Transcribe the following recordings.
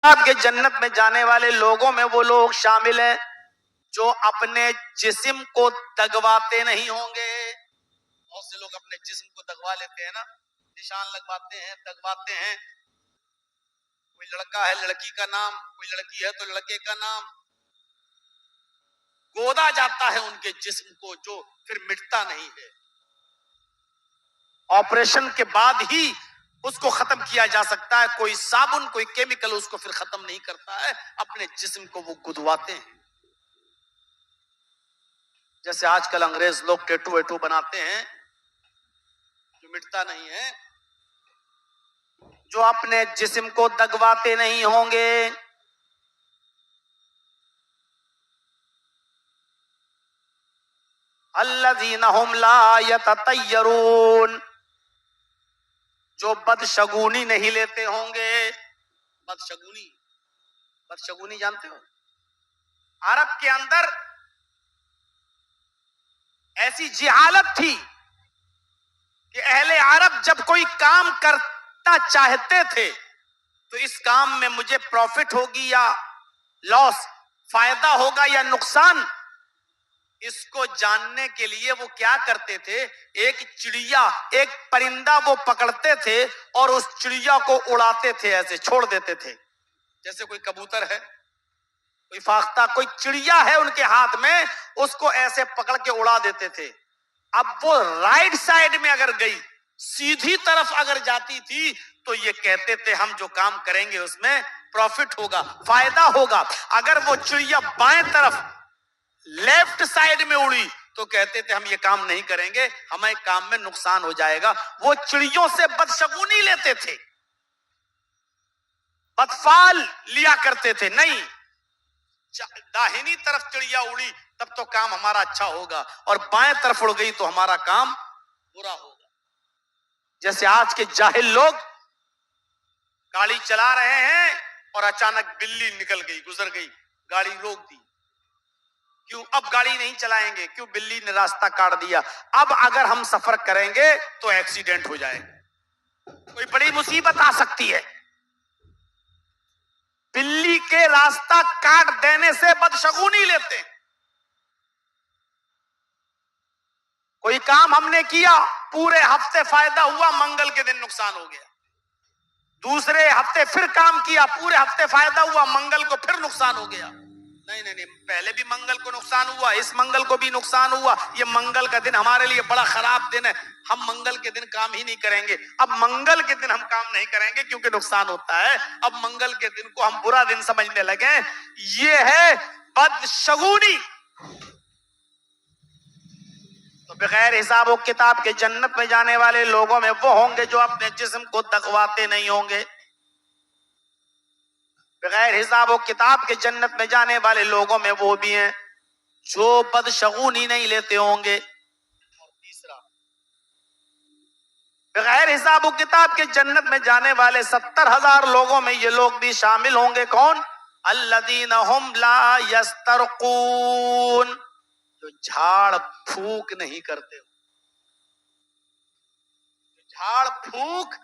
آپ کے جنت میں جانے والے لوگوں میں وہ لوگ شامل ہیں جو اپنے جسم کو دگواتے نہیں ہوں گے. بہت سے لوگ اپنے جسم کو دگوا لیتے ہیں نا، نشان لگواتے ہیں، دگواتے ہیں. کوئی لڑکا ہے لڑکی کا نام، کوئی لڑکی ہے تو لڑکے کا نام، گودا جاتا ہے ان کے جسم کو جو پھر مٹتا نہیں ہے. آپریشن کے بعد ہی اس کو ختم کیا جا سکتا ہے. کوئی صابن، کوئی کیمیکل اس کو پھر ختم نہیں کرتا ہے. اپنے جسم کو وہ گدواتے ہیں. جیسے آج کل انگریز لوگ ٹیٹو ویٹو بناتے ہیں جو مٹتا نہیں ہے. جو اپنے جسم کو دگواتے نہیں ہوں گے. الذین هم لا یتطیرون، جو بدشگونی نہیں لیتے ہوں گے. بدشگونی، بدشگونی جانتے ہو؟ عرب کے اندر ایسی جہالت تھی کہ اہل عرب جب کوئی کام کرتا چاہتے تھے تو اس کام میں مجھے پروفٹ ہوگی یا لاس، فائدہ ہوگا یا نقصان، اس کو جاننے کے لیے وہ کیا کرتے تھے؟ ایک چڑیا، ایک پرندہ وہ پکڑتے تھے اور اس چڑیا کو اڑاتے تھے، ایسے چھوڑ دیتے تھے. جیسے کوئی کبوتر ہے، کوئی فاختہ، کوئی چڑیا ہے ان کے ہاتھ میں، اس کو ایسے پکڑ کے اڑا دیتے تھے. اب وہ رائٹ سائڈ میں اگر گئی، سیدھی طرف اگر جاتی تھی تو یہ کہتے تھے ہم جو کام کریں گے اس میں پروفٹ ہوگا، فائدہ ہوگا. اگر وہ چڑیا بائیں طرف لیفٹ سائڈ میں اڑی تو کہتے تھے ہم یہ کام نہیں کریں گے، ہمیں کام میں نقصان ہو جائے گا. وہ چڑیوں سے بدشگونی لیتے تھے، بدفعل لیا کرتے تھے. نہیں، داہنی طرف چڑیا اڑی تب تو کام ہمارا اچھا ہوگا، اور بائیں طرف اڑ گئی تو ہمارا کام برا ہوگا. جیسے آج کے جاہل لوگ گاڑی چلا رہے ہیں اور اچانک بلی نکل گئی، گزر گئی، گاڑی روک دی. کیوں؟ اب گاڑی نہیں چلائیں گے، کیوں؟ بلی نے راستہ کاٹ دیا. اب اگر ہم سفر کریں گے تو ایکسیڈنٹ ہو جائے گا، کوئی بڑی مصیبت آ سکتی ہے. بلی کے راستہ کاٹ دینے سے بدشگونی لیتے ہیں. کوئی کام ہم نے کیا، پورے ہفتے فائدہ ہوا، منگل کے دن نقصان ہو گیا. دوسرے ہفتے پھر کام کیا، پورے ہفتے فائدہ ہوا، منگل کو پھر نقصان ہو گیا. نہیں نہیں نہیں، پہلے بھی منگل کو نقصان ہوا، اس منگل کو بھی نقصان ہوا. یہ منگل کا دن ہمارے لیے بڑا خراب دن ہے، ہم منگل کے دن کام ہی نہیں کریں گے. اب منگل کے دن ہم کام نہیں کریں گے کیونکہ نقصان ہوتا ہے. اب منگل کے دن کو ہم برا دن سمجھنے لگے. یہ ہے بدشگونی. تو بغیر حساب و کتاب کے جنت میں جانے والے لوگوں میں وہ ہوں گے جو اپنے جسم کو دگواتے نہیں ہوں گے. بغیر حساب و کتاب کے جنت میں جانے والے لوگوں میں وہ بھی ہیں جو بدشگونی نہیں لیتے ہوں گے. اور تیسرا، بغیر حساب و کتاب کے جنت میں جانے والے 70,000 لوگوں میں یہ لوگ بھی شامل ہوں گے. کون؟ الذین هم لا یسترقون، جو جھاڑ پھونک نہیں کرتے ہوں، جھاڑ پھونک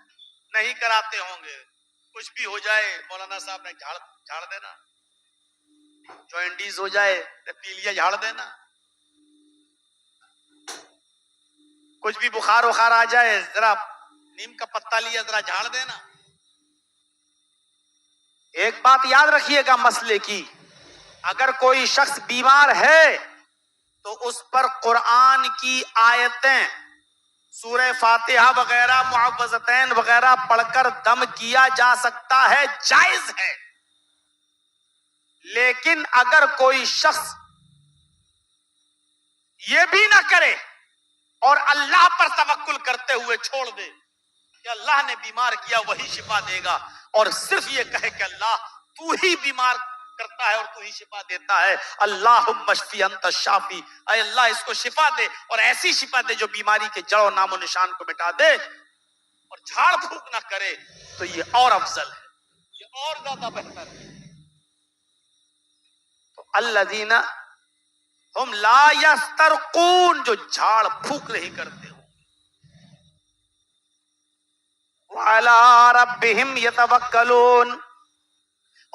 نہیں کراتے ہوں گے. کچھ بھی ہو جائے، مولانا صاحب نے جھاڑ دینا، جوائنٹیز ہو جائے پیلیا جھاڑ دینا، کچھ بھی بخار وخار آ جائے ذرا نیم کا پتہ لیا ذرا جھاڑ دینا. ایک بات یاد رکھیے گا مسئلے کی، اگر کوئی شخص بیمار ہے تو اس پر قرآن کی آیتیں، سورہ فاتحہ وغیرہ، معوذتین وغیرہ پڑھ کر دم کیا جا سکتا ہے، جائز ہے. لیکن اگر کوئی شخص یہ بھی نہ کرے اور اللہ پر توکل کرتے ہوئے چھوڑ دے کہ اللہ نے بیمار کیا وہی شفا دے گا، اور صرف یہ کہے کہ اللہ تو ہی بیمار کرتا ہے اور تو ہی شفا دیتا ہے، اللہم اشفی انت الشافی، اے اللہ اس کو شفا دے، اور ایسی شفا دے جو بیماری کے جڑ و نام و نشان کو مٹا دے، اور جھاڑ پھونک نہ کرے، تو یہ اور افضل ہے، یہ اور زیادہ بہتر ہے. تو الذین ہم لا یسترقون، جو جھاڑ پھونک نہیں کرتے ہو. وعلی ربہم یتوکلون،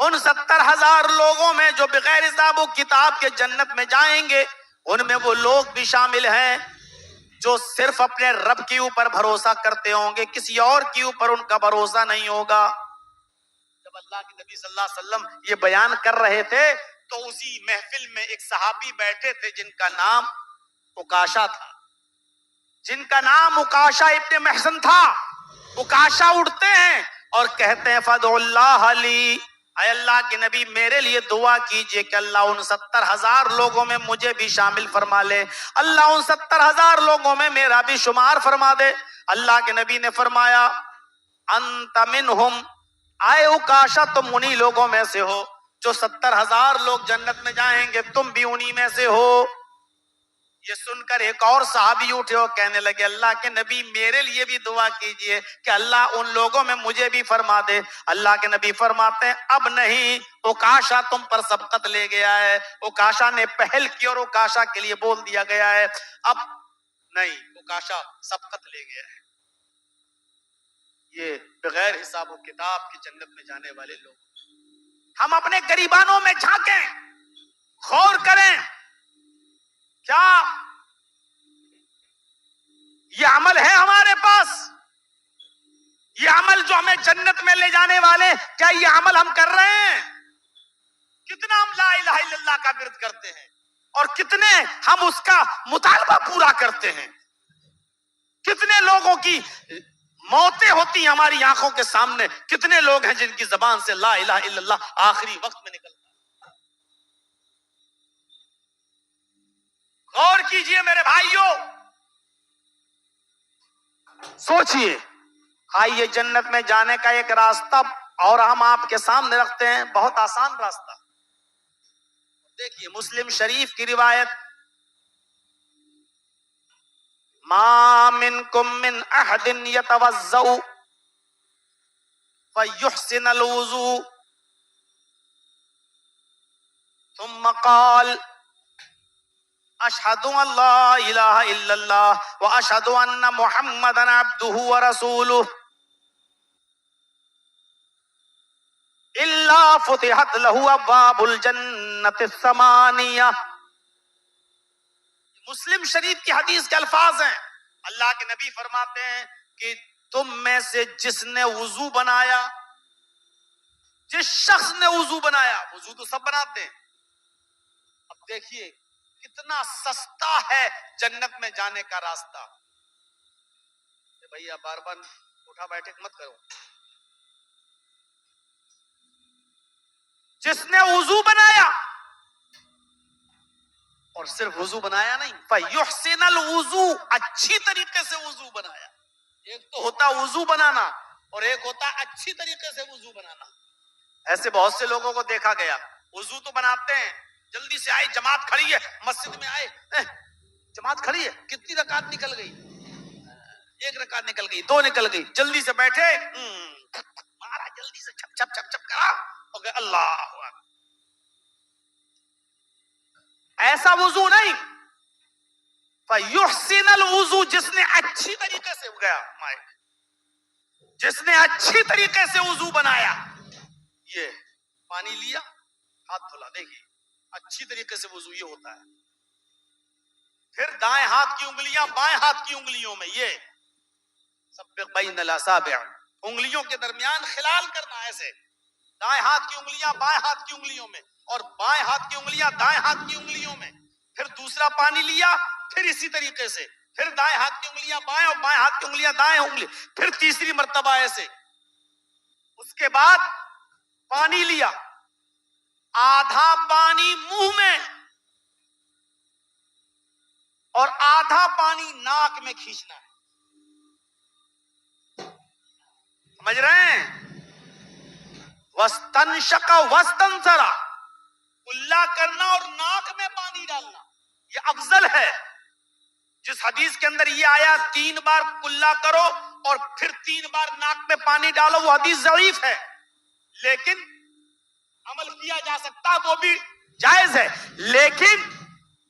ان 70,000 لوگوں میں جو بغیر حساب و کتاب کے جنت میں جائیں گے، ان میں وہ لوگ بھی شامل ہیں جو صرف اپنے رب کے اوپر بھروسہ کرتے ہوں گے، کسی اور کے اوپر ان کا بھروسہ نہیں ہوگا۔ جب اللہ کے نبی صلی اللہ علیہ وسلم یہ بیان کر رہے تھے تو اسی محفل میں ایک صحابی بیٹھے تھے جن کا نام عکاشہ تھا، جن کا نام عکاشہ ابن محصن تھا۔ عکاشہ اٹھتے ہیں اور کہتے ہیں فدع اللہ لی، اے اللہ کے نبی میرے لیے دعا کیجئے کہ اللہ ان 70,000 لوگوں میں مجھے بھی شامل فرما لے، اللہ ان 70,000 لوگوں میں میرا بھی شمار فرما دے۔ اللہ کے نبی نے فرمایا انت منہم، آئے عکاشہ تم انہی لوگوں میں سے ہو، جو 70,000 لوگ جنت میں جائیں گے تم بھی انہی میں سے ہو۔ یہ سن کر ایک اور صحابی اٹھے اور کہنے لگے اللہ کے نبی میرے لیے بھی دعا کیجئے کہ اللہ ان لوگوں میں مجھے بھی فرما دے۔ اللہ کے نبی فرماتے ہیں اب نہیں، عکاشہ تم پر سبقت لے گیا ہے، عکاشہ نے پہل کی اور عکاشہ کے لیے بول دیا گیا ہے، اب نہیں، عکاشہ سبقت لے گیا ہے۔ یہ بغیر حساب و کتاب کی جنت میں جانے والے لوگ۔ ہم اپنے گریبانوں میں جھانکیں، غور کریں، کیا یہ عمل ہے ہمارے پاس؟ یہ عمل جو ہمیں جنت میں لے جانے والے، کیا یہ عمل ہم کر رہے ہیں؟ کتنا ہم لا الہ الا اللہ کا ورد کرتے ہیں اور کتنے ہم اس کا مطالبہ پورا کرتے ہیں؟ کتنے لوگوں کی موتیں ہوتی ہیں ہماری آنکھوں کے سامنے، کتنے لوگ ہیں جن کی زبان سے لا الہ الا اللہ آخری وقت میں نکلتا ہے؟ غور کیجئے میرے بھائیوں، سوچئے۔ آئیے جنت میں جانے کا ایک راستہ اور ہم آپ کے سامنے رکھتے ہیں، بہت آسان راستہ۔ دیکھیے مسلم شریف کی روایت، ما منکم من احد یتوضؤ فیحسن الوضوء ثم قال اشہد ان لا الہ الا اللہ واشہد ان محمدا عبدہ ورسولہ الا فتحت لہ ابواب الجنۃ الثمانیہ۔ مسلم شریف کی حدیث کے الفاظ ہیں، اللہ کے نبی فرماتے ہیں کہ تم میں سے جس نے وضو بنایا، جس شخص نے وضو بنایا، وضو تو سب بناتے ہیں، اب دیکھیے کتنا سستا ہے جنت میں جانے کا راستہ۔ بھیا بار بار اٹھا بیٹھے مت کرو۔ جس نے وضو بنایا، اور صرف وضو بنایا نہیں، فَيُحْسِنَ الْوُضُوء، اچھی طریقے سے وضو بنایا۔ ایک تو ہوتا وضو بنانا اور ایک ہوتا اچھی طریقے سے وضو بنانا۔ ایسے بہت سے لوگوں کو دیکھا گیا، وضو تو بناتے ہیں، جلدی سے آئے، جماعت کھڑی ہے، مسجد میں آئے، جماعت کھڑی ہے، کتنی رکعت نکل گئی؟ 1 رکعت نکل گئی، 2 نکل گئی، جلدی سے بیٹھے، مارا جلدی سے، چھپ چھپ چھپ چھپ کرا، اور کہ اللہ اکبر۔ ایسا وضو نہیں، فَيُحْسِنَ الْوُضُوء، جس نے اچھی طریقے سے گیا، جس نے اچھی طریقے سے وضو بنایا، یہ پانی لیا، ہاتھ دھلا، دیکھیے اچھی طریقے سے وضو یہ ہوتا ہے۔ پھر دائیں ہاتھ کی انگلیاں بائیں ہاتھ کی انگلیوں میں، یہ سبق بین الاصابع، انگلیوں کے درمیان خلال کرنا، ایسے دائیں ہاتھ کی انگلیاں بائیں ہاتھ کی انگلیوں میں اور بائیں ہاتھ کی انگلیاں دائیں ہاتھ کی انگلیوں میں۔ پھر دوسرا پانی لیا، پھر اسی طریقے سے، پھر دائیں ہاتھ کی انگلیاں بائیں اور بائیں ہاتھ کی انگلیاں دائیں انگلی، پھر تیسری مرتبہ ایسے۔ اس کے بعد پانی لیا، آدھا پانی منہ میں اور آدھا پانی ناک میں کھینچنا ہے، سمجھ رہے ہیں؟ وَاسْتَنْشَقَ وَاسْتَنْثَرَ، کلا کرنا اور ناک میں پانی ڈالنا، یہ افضل ہے۔ جس حدیث کے اندر یہ آیا 3 بار کلا کرو اور پھر 3 بار ناک میں پانی ڈالو، وہ حدیث ضعیف ہے، لیکن عمل کیا جا سکتا، وہ بھی جائز ہے، لیکن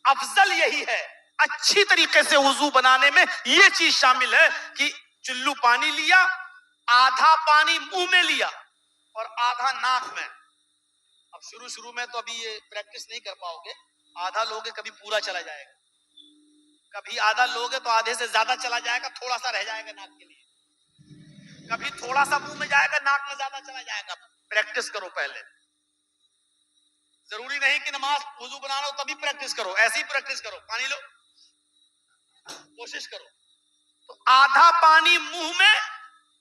افضل یہی ہے۔ اچھی طریقے سے وضو بنانے میں یہ چیز شامل ہے کہ چلو پانی لیا، آدھا پانی منہ میں لیا اور آدھا ناک میں، شروع میں تو ابھی یہ پریکٹس نہیں کر پاؤ گے، آدھا لوگے کبھی پورا چلا جائے گا، کبھی آدھا لوگے تو آدھے سے زیادہ چلا جائے گا، تھوڑا سا رہ جائے گا ناک کے لیے، کبھی تھوڑا سا منہ میں جائے گا، ناک میں زیادہ چلا جائے گا. پریکٹس کرو پہلے. ضروری نہیں کہ نماز وضو بنا لو تبھی پریکٹس کرو، ایسے ہی پریکٹس کرو. پانی لو، کوشش کرو. تو آدھا پانی منہ میں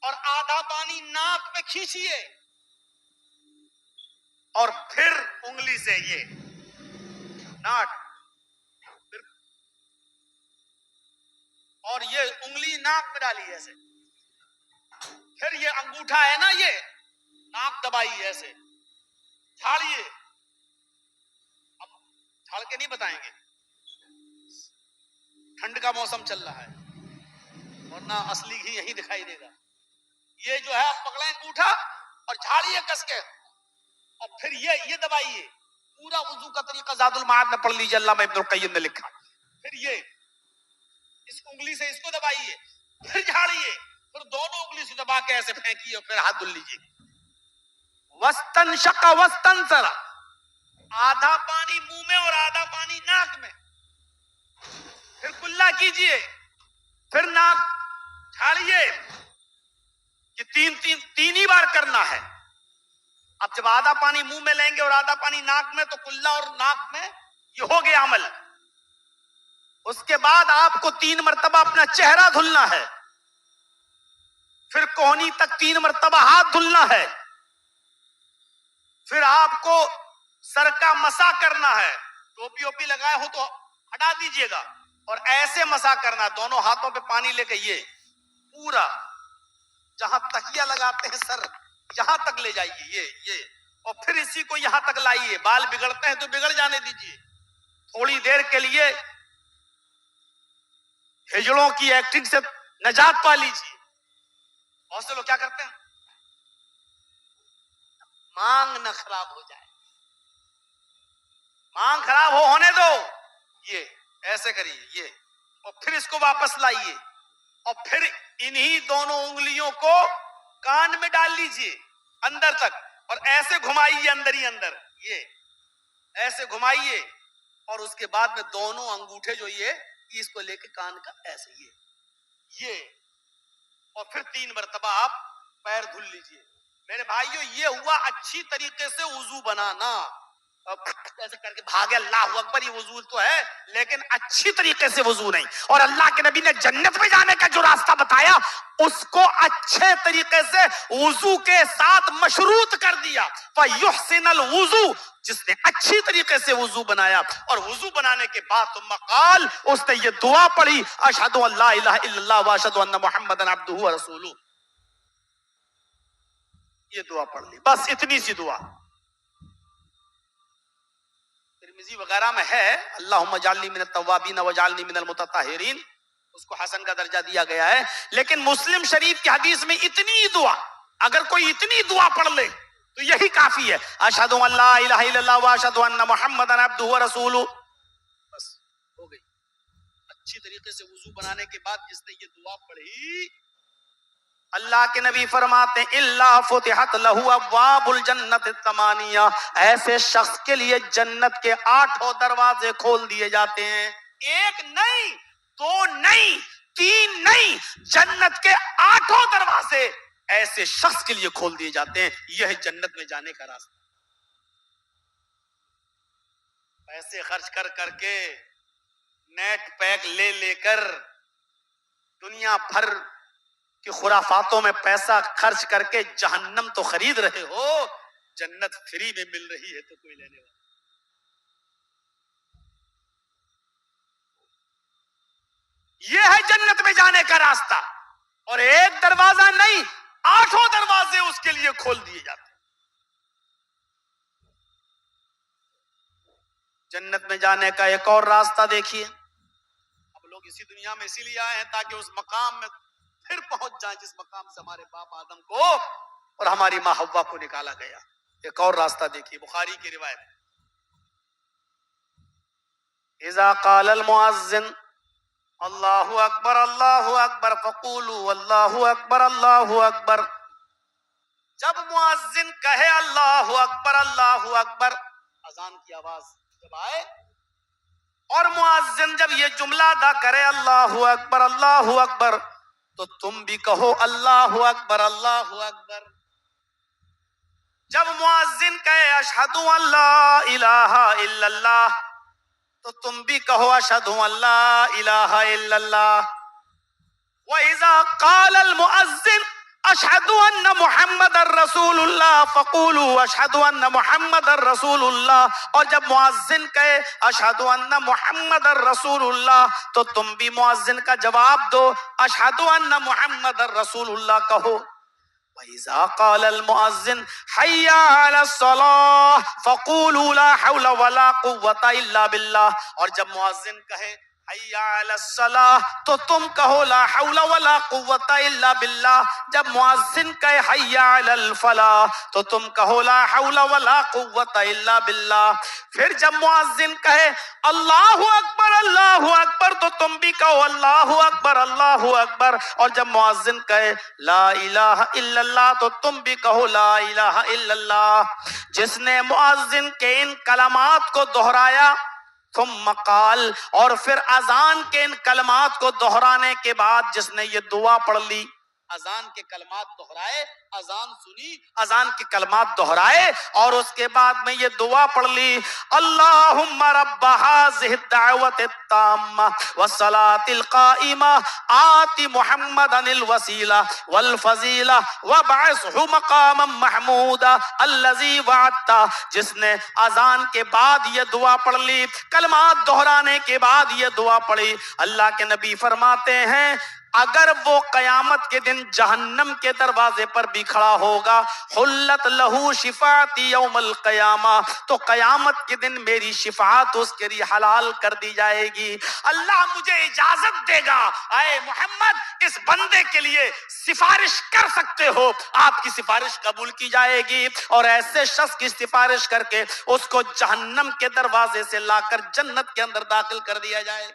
اور آدھا پانی ناک میں کھینچیے، اور پھر انگلی سے یہ ناک، اور یہ انگلی ناک میں ڈالی ایسے، پھر یہ انگوٹھا ہے نا، یہ ناک دبائی ایسے، جھاڑیے. اب جھاڑ کے نہیں بتائیں گے، ٹھنڈ کا موسم چل رہا ہے ورنہ اصلی گھی یہی دکھائی دے گا. یہ جو ہے پکڑیں انگوٹھا اور جھاڑیے کس کے، اور پھر یہ دبائیے. پورا وضو کا طریقہ زاد المعاد میں پڑھ لیجیے، علامہ ابن القیم نے لکھا. پھر یہ اس انگلی سے اس کو دبائیے، پھر جھاڑیے، پھر دونوں انگلی سے دبا کے ایسے پھینکیے اور پھر ہاتھ دھل لیجیے. وستنشق وستنثر، آدھا پانی منہ میں اور آدھا پانی ناک میں، پھر کلا کیجیے، پھر ناک جھاڑیے. یہ تین ہی بار کرنا ہے. اب جب آدھا پانی منہ میں لیں گے اور آدھا پانی ناک میں تو کلا اور ناک میں یہ ہو گیا عمل. اس کے بعد آپ کو 3 مرتبہ اپنا چہرہ دھلنا ہے، پھر کوہنی تک 3 مرتبہ ہاتھ دھلنا ہے، پھر آپ کو سر کا مسا کرنا ہے. ٹوپی اوپی لگائے ہو تو ہٹا دیجئے گا، اور ایسے مسا کرنا، دونوں ہاتھوں پہ پانی لے کے یہ پورا جہاں تکیہ لگاتے ہیں سر یہاں تک لے جائیے، یہ اور پھر اسی کو یہاں تک لائیے. بال بگڑتے ہیں تو بگڑ جانے دیجئے، تھوڑی دیر کے لیے ہجڑوں کی ایکٹنگ سے نجات پا لیجیے. بہت سے لوگ کیا کرتے ہیں، مانگ نہ خراب ہو جائے، مانگ خراب ہونے دو، یہ ایسے کریے یہ، اور پھر اس کو واپس لائیے، اور پھر انہی دونوں انگلیوں کو کان میں ڈال لیجیے اندر تک، اور ایسے گھمائیے اندر ہی اندر، یہ ایسے گھمائیے، اور اس کے بعد میں دونوں انگوٹھے جو یہ اس کو لے کے کان کا ایسے یہ اور پھر 3 مرتبہ آپ پیر دھل لیجئے. میرے بھائیو، یہ ہوا اچھی طریقے سے وضو بنانا. ایسے کر کے بھاگے اللہ اکبر، یہ وضو تو ہے لیکن اچھی طریقے سے وضو نہیں. اور اللہ کے نبی نے جنت میں جانے کا جو راستہ بتایا اس کو اچھے طریقے سے وضو کے ساتھ مشروط کر دیا. فَيُحْسِنَ الْوُضُو، جس نے اچھی طریقے سے وضو بنایا، اور وضو بنانے کے بعد ثم قال، اس نے یہ دعا پڑھی، اشہد ان لا الہ الا اللہ واشہد ان محمدا عبدہ ورسولہ. یہ دعا پڑھ لی، بس اتنی سی دعا. ترمذی وغیرہ میں ہے اللہم اجعلنی من التوابین واجعلنی من المتطہرین، اس کو حسن کا درجہ دیا گیا ہے. لیکن مسلم شریف کی حدیث میں اتنی دعا، اگر کوئی اتنی دعا پڑھ لے تو یہی کافی ہے. اشہد ان لا الہ الا اللہ واشہد ان محمدا عبدہ ورسولہ، بس ہو گئی. اچھی طریقے سے وضو بنانے کے بعد جس نے یہ دعا پڑھی، اللہ کے نبی فرماتے ہیں اللہ فتحت لہو ابواب الجنت الثمانیہ، ایسے شخص کے لیے جنت کے 8 دروازے کھول دیے جاتے ہیں. 1 نہیں، 2 نہیں، 3 نہیں، جنت کے 8 دروازے ایسے شخص کے لیے کھول دیے جاتے ہیں. یہ ہے جنت میں جانے کا راستہ. پیسے خرچ کر کر کے، نیٹ پیک لے لے کر، دنیا بھر کہ خرافاتوں میں پیسہ خرچ کر کے جہنم تو خرید رہے ہو، جنت فری میں مل رہی ہے تو کوئی لینے والا. یہ ہے جنت میں جانے کا راستہ. اور 1 دروازہ نہیں، 8 دروازے اس کے لیے کھول دیے جاتے ہیں. جنت میں جانے کا ایک اور راستہ دیکھیے. اب لوگ اسی دنیا میں اسی لیے آئے ہیں تاکہ اس مقام میں پھر پہنچ جائیں جس مقام سے ہمارے باپ آدم کو اور ہماری ماں حوا کو نکالا گیا. ایک اور راستہ دیکھیے، بخاری کی روایت، اذا قال المؤذن اللہ اکبر فقولوا اللہ اکبر اللہ اکبر. جب مؤذن کہے اللہ اکبر، اذان کی آواز جب آئے اور مؤذن جب یہ جملہ ادا کرے اللہ اکبر، تو تم بھی کہو اللہ اکبر۔ جب مؤذن کہے اشہد ان لا الہ الا اللہ، تو تم بھی کہو اشہد ان لا الہ الا اللہ۔ وَإِذَا قَالَ الْمُؤَذِّنُ اشہد ان محمد الرسول اللہ فقولوا اشہد ان محمد الرسول اللہ، اور جب مؤذن کہے اشہد ان محمد الرسول اللہ، تو تم بھی مؤذن کا جواب دو، اشہد ان محمد الرسول اللہ کہو۔ وَإِذَا قَالَ الْمُؤَذِّنُ حَيَّ عَلَى الصَّلَاةِ فَقُولُوا لَا حَوْلَ وَلَا قُوَّةَ إِلَّا بِاللَّهِ، اور جب مؤذن کہے حَيَّ عَلَى الصَّلَاةِ تو تم کہو لا حول ولا قوة الا باللہ۔ جب مؤذن کہے حَيَّ عَلَى الْفَلَاحِ تو تم کہو لا حول ولا قوة الا باللہ۔ پھر جب مؤذن کہے اللہ اکبر تو تم بھی کہو اللہ اکبر، اور جب مؤذن کہے لا الہ الا اللہ تو تم بھی کہو لا الہ الا اللہ۔ جس نے مؤذن کے ان کلمات کو دہرایا ثم قال، اور پھر اذان کے ان کلمات کو دہرانے کے بعد جس نے یہ دعا پڑھ لی، اذان کے کلمات دہرائے، اذان سنی، اذان کے کلمات دہرائے، اور اس کے بعد میں یہ دعا پڑھ لی اللہم رب هذه الدعوة التامة والصلاة القائمة آت محمدا الوسيلة والفضيلة وابعثه مقاما محمودا الذي وعدته۔ جس نے اذان کے بعد یہ دعا پڑھ لی، کلمات دہرانے کے بعد یہ دعا پڑھی، اللہ کے نبی فرماتے ہیں اگر وہ قیامت کے دن جہنم کے دروازے پر بھی کھڑا ہوگا حلت لہو شفاعتی یوم القیامہ، تو قیامت کے دن میری شفاعت اس کے لیے حلال کر دی جائے گی۔ اللہ مجھے اجازت دے گا اے محمد اس بندے کے لیے سفارش کر سکتے ہو، آپ کی سفارش قبول کی جائے گی، اور ایسے شخص کی سفارش کر کے اس کو جہنم کے دروازے سے لا کر جنت کے اندر داخل کر دیا جائے۔